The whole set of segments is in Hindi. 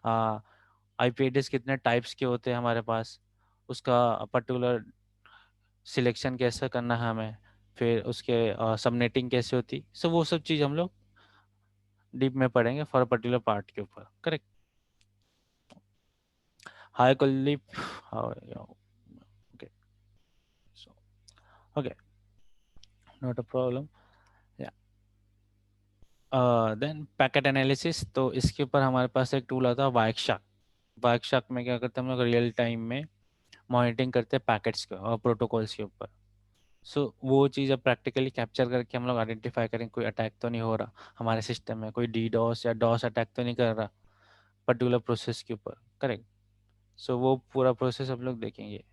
आईपी एड्रेस कितने टाइप्स के होते हैं हमारे पास, उसका पर्टिकुलर सिलेक्शन कैसे करना है हमें, फिर उसके सबनेटिंग कैसे होती, सो वो सब चीज़ हम लोग डीप में पढ़ेंगे फॉर पर्टिकुलर पार्ट के ऊपर। Correct. High quality. Okay. So okay, not a problem. Then packet analysis, तो इसके ऊपर हमारे पास एक टूल आता है वायरशार्क। वायरशार्क में क्या करते हैं हम लोग, रियल टाइम में मॉनिटरिंग करते हैं पैकेट्स के और प्रोटोकॉल्स के ऊपर। सो वो चीज़ अब प्रैक्टिकली कैप्चर करके हम लोग आइडेंटिफाई करें कोई अटैक तो नहीं हो रहा हमारे सिस्टम में, कोई डी डॉस या डॉस अटैक तो नहीं कर रहा पर्टिकुलर प्रोसेस के ऊपर। करेक्ट। सो वो पूरा प्रोसेस हम लोग देखेंगे।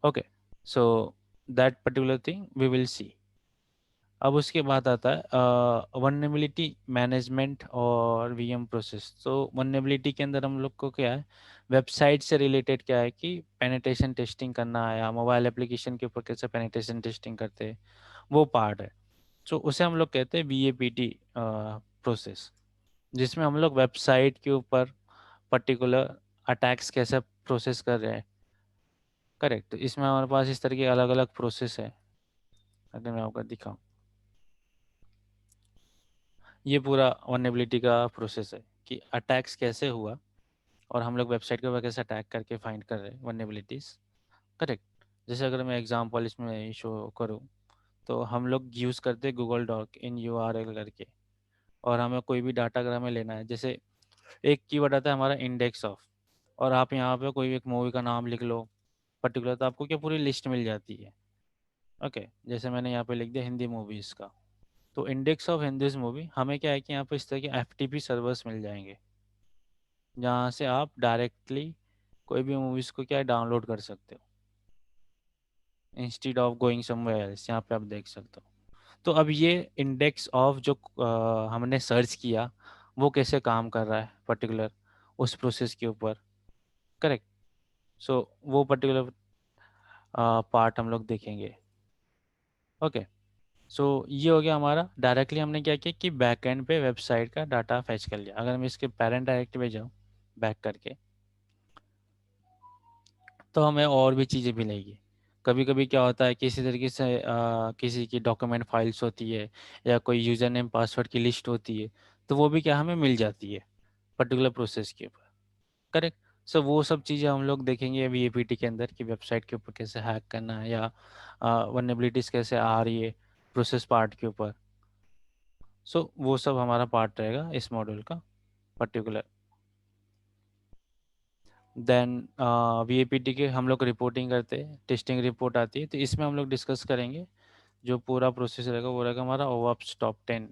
Okay, so that particular thing we will see. अब उसके बाद आता है वल्नरेबिलिटी मैनेजमेंट और वीएम प्रोसेस। तो वल्नरेबिलिटी के अंदर हम लोग को क्या है, वेबसाइट से रिलेटेड क्या है कि पेनिट्रेशन टेस्टिंग करना है, या मोबाइल एप्लीकेशन के ऊपर कैसे पेनिट्रेशन टेस्टिंग करते हैं, वो पार्ट है। तो उसे हम लोग कहते हैं वीएपीटी प्रोसेस, जिसमें हम लोग वेबसाइट के ऊपर पर्टिकुलर अटैक्स कैसे प्रोसेस कर रहे हैं। करेक्ट। तो इसमें हमारे पास इस तरह के अलग अलग प्रोसेस है, अगर मैं आपको दिखाऊं, ये पूरा वल्नरेबिलिटी का प्रोसेस है कि अटैक्स कैसे हुआ और हम लोग वेबसाइट के ऊपर कैसे अटैक करके फाइंड कर रहे हैं वल्नरेबिलिटीज। करेक्ट। जैसे अगर मैं एग्जांपल इसमें शो करूँ, तो हम लोग यूज़ करते हैं गूगल डॉक इन यूआरएल करके, और हमें कोई भी डाटा अगर हमें लेना है, जैसे एक कीवर्ड आता है हमारा इंडेक्स ऑफ, और आप यहाँ पे कोई एक मूवी का नाम लिख लो पर्टिकुलर, तो आपको क्या पूरी लिस्ट मिल जाती है। ओके, जैसे मैंने यहाँ पे लिख दिया हिंदी मूवीज़ का, तो इंडेक्स ऑफ हिंदीज मूवी, हमें क्या है कि यहाँ पे इस तरह के एफटीपी सर्वर्स मिल जाएंगे, जहाँ से आप डायरेक्टली कोई भी मूवीज़ को क्या है डाउनलोड कर सकते हो, instead of going somewhere else. यहाँ पे आप देख सकते हो। तो अब ये इंडेक्स ऑफ जो हमने सर्च किया, वो कैसे काम कर रहा है पर्टिकुलर उस प्रोसेस के ऊपर। करेक्ट। सो वो पर्टिकुलर पार्ट हम लोग देखेंगे। ओके, सो ये हो गया हमारा, डायरेक्टली हमने क्या किया कि बैकएंड पे वेबसाइट का डाटा फैच कर लिया। अगर मैं इसके पेरेंट डायरेक्टरी पे जाऊँ बैक करके, तो हमें और भी चीज़ें मिलेगी। कभी कभी क्या होता है, किसी तरीके से किसी की डॉक्यूमेंट फाइल्स होती है, या कोई यूज़र नेम पासवर्ड की लिस्ट होती है, तो वो भी क्या हमें मिल जाती है पर्टिकुलर प्रोसेस के ऊपर। करेक्ट। सो वो सब चीज़ें हम लोग देखेंगे वीएपीटी के अंदर कि वेबसाइट के ऊपर कैसे हैक करना है, या वल्नरेबिलिटीज़ कैसे आ रही है प्रोसेस पार्ट के ऊपर। सो वो सब हमारा पार्ट रहेगा इस मॉड्यूल का पर्टिकुलर। देन वीएपीटी के हम लोग रिपोर्टिंग करते हैं, टेस्टिंग रिपोर्ट आती है, तो इसमें हम लोग डिस्कस करेंगे जो पूरा प्रोसेस रहेगा, वो रहेगा हमारा ओवाप्स टॉप 10।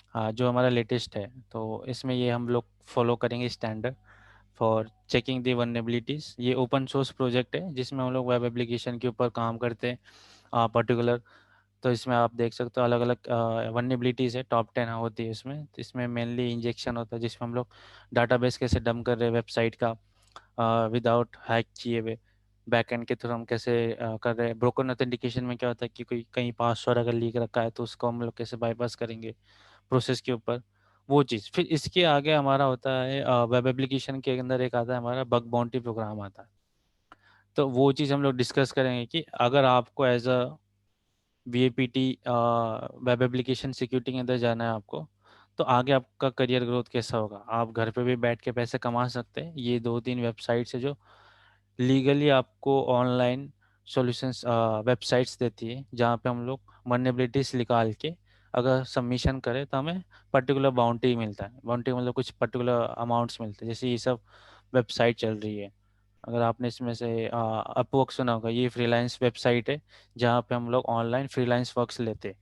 हाँ, जो हमारा लेटेस्ट है, तो इसमें ये हम लोग फॉलो करेंगे standard for checking the vulnerabilities. ये ओपन सोर्स प्रोजेक्ट है जिसमें हम लोग वेब एप्लीकेशन के ऊपर काम करते हैं पर्टिकुलर। तो इसमें आप देख सकते हो अलग अलग वल्नरेबिलिटीज़ है, टॉप 10 होती है इसमें। तो इसमें मेनली इंजेक्शन होता है, जिसमें हम लोग डाटाबेस कैसे डंप कर रहे हैं वेबसाइट का विदाउट हैक किए हुए, बैकएंड के थ्रू हम कैसे कर रहे हैं। ब्रोकन ऑथेंटिकेशन में क्या होता है कि कोई कहीं पासवर्ड अगर लीक रखा है, तो उसको हम लोग कैसे बाईपास करेंगे प्रोसेस के ऊपर, वो चीज़। फिर इसके आगे हमारा होता है वेब एप्लीकेशन के अंदर एक आता है हमारा बग बाउंटी प्रोग्राम आता है। तो वो चीज़ हम लोग डिस्कस करेंगे कि अगर आपको as a VAPT web application security के अंदर जाना है आपको, तो आगे आपका करियर ग्रोथ कैसा होगा। आप घर पे भी बैठ के पैसे कमा सकते हैं। ये दो तीन वेबसाइट्स है जो लीगली आपको ऑनलाइन सॉल्यूशंस वेबसाइट्स देती है, जहाँ पे हम लोग वल्नरेबिलिटीज निकाल के अगर सबमिशन करें तो हमें पर्टिकुलर बाउंटी मिलता है। बाउंटी मतलब कुछ पर्टिकुलर अमाउंट्स मिलते हैं। जैसे ये सब वेबसाइट चल रही है, अगर आपने इसमें से अपवर्क सुना होगा, ये फ्रीलांस वेबसाइट है जहाँ पे हम लोग ऑनलाइन फ्रीलांस वर्क्स लेते हैं।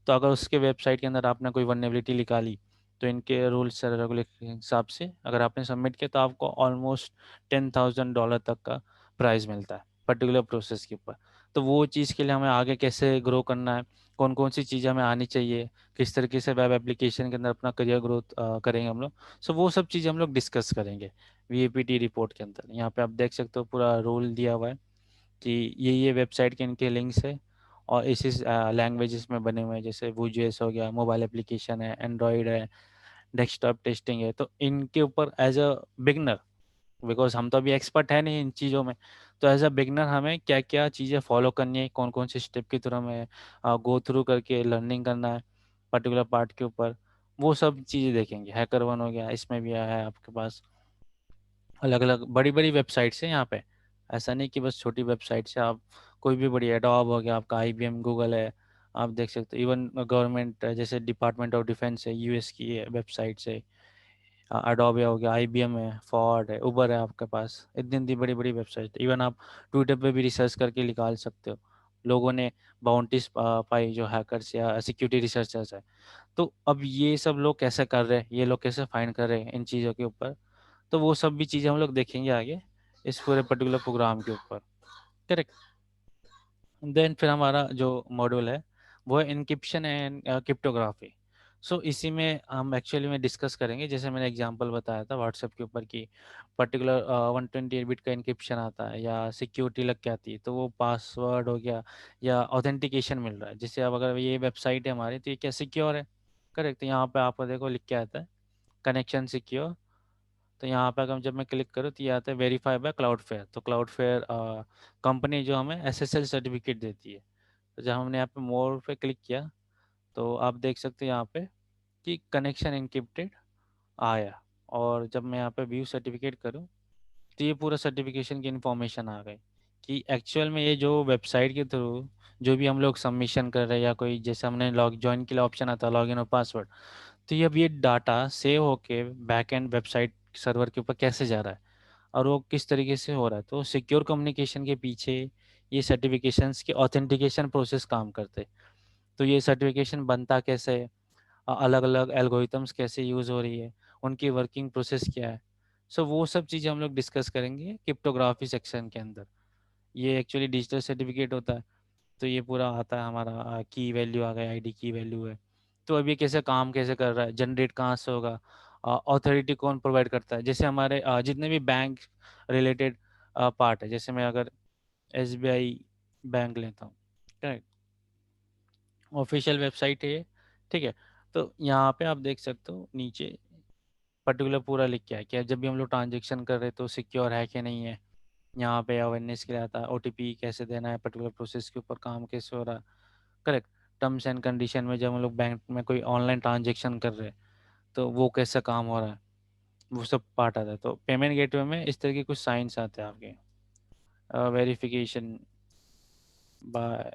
तो अगर उसके वेबसाइट के अंदर आपने कोई वल्नरेबिलिटी निकाली, तो इनके रूल्स और रेगुलेशन के हिसाब से अगर आपने सबमिट किया, तो आपको ऑलमोस्ट $10,000 तक का प्राइस मिलता है पर्टिकुलर प्रोसेस के ऊपर। तो वो चीज़ के लिए हमें आगे कैसे ग्रो करना है, कौन कौन सी चीज़ें हमें आनी चाहिए, किस तरीके से वेब एप्लीकेशन के अंदर अपना करियर ग्रोथ करेंगे हम लोग। सो वो सब चीज़ें हम लोग डिस्कस करेंगे वीएपीटी रिपोर्ट के अंदर। यहाँ पे आप देख सकते हो पूरा रूल दिया हुआ है कि ये वेबसाइट के इनके लिंक्स है, और इसी लैंग्वेजेस में बने हुए हैं, जैसे Vue.js हो गया, मोबाइल एप्लीकेशन है, एंड्रॉयड है, डेस्कटॉप टेस्टिंग है। तो इनके ऊपर एज अ बिगनर, बिकॉज हम तो अभी एक्सपर्ट है नहीं इन चीज़ों में, तो एज अ बिगनर हमें क्या क्या चीज़ें फॉलो करनी है, कौन कौन से स्टेप की तरह हमें गो थ्रू करके लर्निंग करना है पर्टिकुलर पार्ट के ऊपर, वो सब चीज़ें देखेंगे। हैकर वन हो गया, इसमें भी आया है आपके पास। अलग अलग बड़ी बड़ी वेबसाइट्स हैं यहाँ पे, ऐसा नहीं कि बस छोटी वेबसाइट से आप कोई भी बड़ी, एडोब हो गया आपका, IBM, गूगल है, आप देख सकते हो। इवन गवर्नमेंट जैसे डिपार्टमेंट ऑफ डिफेंस है, US की वेबसाइट है, अडोबे हो गया, IBM है, फॉर्ड है, उबर है आपके पास। इतनी इतनी बड़ी बड़ी वेबसाइट, इवन आप ट्विटर पे भी रिसर्च करके निकाल सकते हो। लोगों ने बाउंटीज पाई जो हैकर्स या सिक्योरिटी रिसर्चर्स है। तो अब ये सब लोग कैसे कर रहे हैं, ये लोग कैसे फाइंड कर रहे हैं इन चीज़ों के ऊपर, तो वो सब भी चीज़ें हम लोग देखेंगे आगे इस पूरे पर्टिकुलर प्रोग्राम के ऊपर। करेक्ट। देन फिर हमारा जो मॉड्यूल है वो है इनक्रिप्शन एंड क्रिप्टोग्राफी। सो इसी में हम एक्चुअली में डिस्कस करेंगे, जैसे मैंने एग्जांपल बताया था व्हाट्सएप के ऊपर की पर्टिकुलर 128 बिट का इनक्रिप्शन आता है या सिक्योरिटी लग के आती है, तो वो पासवर्ड हो गया या ऑथेंटिकेशन मिल रहा है। जैसे अब अगर ये वेबसाइट है हमारी, तो ये क्या सिक्योर है। करेक्ट। तो यहाँ पे आपको देखो लिख के आता है कनेक्शन सिक्योर। तो यहाँ पे अगर जब मैं क्लिक करूँ तो ये आता है वेरीफाई बाय क्लाउडफेयर। तो क्लाउडफेयर कंपनी जो हमें SSL सर्टिफिकेट देती है। तो जब हमने यहाँ पे मोर पे क्लिक किया तो आप देख सकते हैं यहाँ पे कि कनेक्शन इनक्रिप्टेड आया। और जब मैं यहाँ पे व्यू सर्टिफिकेट करूँ तो ये पूरा सर्टिफिकेशन की इन्फॉर्मेशन आ गई कि एक्चुअल में ये जो वेबसाइट के थ्रू जो भी हम लोग सबमिशन कर रहे हैं, या कोई जैसे हमने लॉग ज्वाइन के लिए ऑप्शन आता है लॉगिन और पासवर्ड, तो ये अब ये डाटा सेव होके बैक एंड वेबसाइट सर्वर के ऊपर कैसे जा रहा है और वो किस तरीके से हो रहा है। तो सिक्योर कम्युनिकेशन के पीछे ये सर्टिफिकेशंस के ऑथेंटिकेशन प्रोसेस काम करते हैं। तो ये सर्टिफिकेशन बनता कैसे है, अलग अलग एल्गोरिथम्स कैसे यूज़ हो रही है, उनकी वर्किंग प्रोसेस क्या है। सो वो सब चीज़ें हम लोग डिस्कस करेंगे क्रिप्टोग्राफी सेक्शन के अंदर। ये एक्चुअली डिजिटल सर्टिफिकेट होता है। तो ये पूरा आता है हमारा की वैल्यू आ गया, ID की वैल्यू है। तो अब ये कैसे काम कैसे कर रहा है, जनरेट कहाँ से होगा, अथॉरिटी कौन प्रोवाइड करता है। जैसे हमारे जितने भी बैंक रिलेटेड पार्ट है, जैसे मैं अगर SBI बैंक लेता हूँ, करेक्ट, ऑफिशियल वेबसाइट है ये, ठीक है। तो यहाँ पे आप देख सकते हो नीचे पर्टिकुलर पूरा लिख के है कि जब भी हम लोग ट्रांजेक्शन कर रहे हैं तो सिक्योर है कि नहीं है। यहाँ पे अवेयरनेस के लिए आता है, OTP कैसे देना है, पर्टिकुलर प्रोसेस के ऊपर काम कैसे हो रहा है। करेक्ट। टर्म्स एंड कंडीशन में जब हम लोग बैंक में कोई ऑनलाइन ट्रांजेक्शन कर रहे हैं तो वो कैसा काम हो रहा है, वो सब पार्ट आता है। तो पेमेंट गेटवे में इस तरह के कुछ साइंस आते हैं आपके, वेरिफिकेशन बाय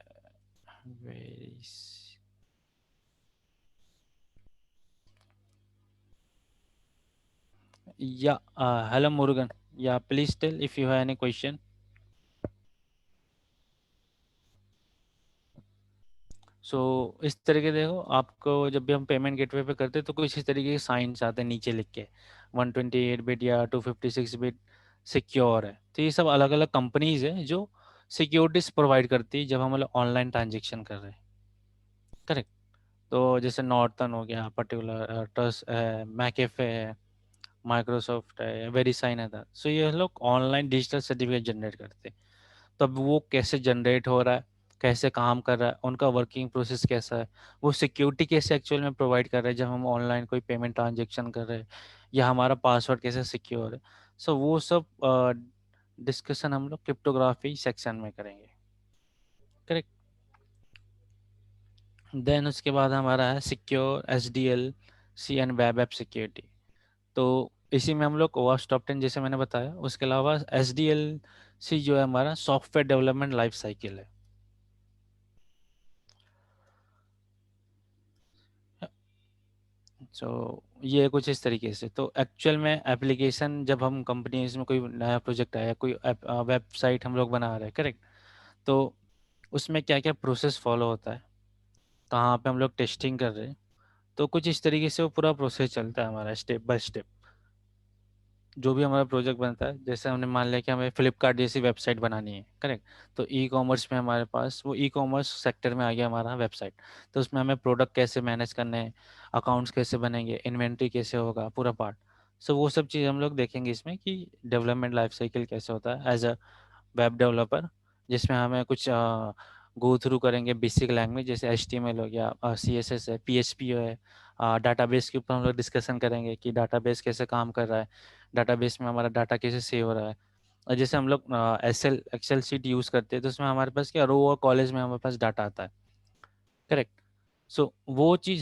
वेरिस, या हेलो मुरुगन, या please tell if you have any question. So इस तरीके देखो, आपको जब भी हम पेमेंट गेटवे पे करते हैं तो कुछ इस तरीके के साइंस आते हैं नीचे लिख के, 128 बिट या 256 बिट सिक्योर है। तो ये सब अलग अलग कंपनीज है जो सिक्योरिटीज प्रोवाइड करती है जब हम लोग ऑनलाइन ट्रांजेक्शन कर रहे हैं। करेक्ट। तो जैसे नॉर्टन हो गया पर्टिकुलर, ट्रस्ट है, मैकेफे है, माइक्रोसॉफ्ट है, वेरीसाइन है था। सो ये लोग ऑनलाइन डिजिटल सर्टिफिकेट जनरेट करते हैं। तब वो कैसे जनरेट हो रहा है, कैसे काम कर रहा है, उनका वर्किंग प्रोसेस कैसा है, वो सिक्योरिटी कैसे एक्चुअल में प्रोवाइड कर रहे हैं जब हम ऑनलाइन कोई पेमेंट ट्रांजेक्शन कर रहे हैं, या हमारा पासवर्ड कैसे सिक्योर है। सो वो सब डिस्कशन हम लोग क्रिप्टोग्राफी सेक्शन में करेंगे। करेक्ट। देन उसके बाद हमारा है secure SDLC and web app security. तो इसी में हम लोग OWASP टॉप 10 जैसे मैंने बताया, उसके अलावा SDLC जो है हमारा सॉफ्टवेयर डेवलपमेंट लाइफ साइकिल है। सो ये कुछ इस तरीके से। तो एक्चुअल में एप्लीकेशन जब हम कंपनीज में कोई नया प्रोजेक्ट आया, कोई वेबसाइट हम लोग बना रहे हैं, करेक्ट, तो उसमें क्या क्या प्रोसेस फॉलो होता है, कहाँ पे हम लोग टेस्टिंग कर रहे हैं, तो कुछ इस तरीके से वो पूरा प्रोसेस चलता है हमारा स्टेप बाय स्टेप। जो भी हमारा प्रोजेक्ट बनता है, जैसे हमने मान लिया कि हमें फ्लिपकार्ट जैसी वेबसाइट बनानी है, करेक्ट, तो E कॉमर्स में हमारे पास वो E कॉमर्स सेक्टर में आ गया हमारा वेबसाइट। तो उसमें हमें प्रोडक्ट कैसे मैनेज करने हैं, अकाउंट्स कैसे बनेंगे, इन्वेंट्री कैसे होगा, पूरा पार्ट। सो वो सब चीज़ हम लोग देखेंगे इसमें कि डेवलपमेंट लाइफ साइकिल कैसे होता है एज अ वेब डेवलपर, जिसमें हमें कुछ गो थ्रू करेंगे बेसिक लैंग्वेज जैसे HTML हो गया, CSS है, PHP है। डाटाबेस के ऊपर हम लोग डिस्कशन करेंगे कि डाटाबेस कैसे काम कर रहा है, डाटाबेस में हमारा डाटा कैसे सेव हो रहा है। और जैसे हम लोग एक्सेल शीट यूज़ करते हैं तो उसमें हमारे पास क्या रो और कॉलेज में हमारे पास डाटा आता है, करेक्ट। सो वो चीज़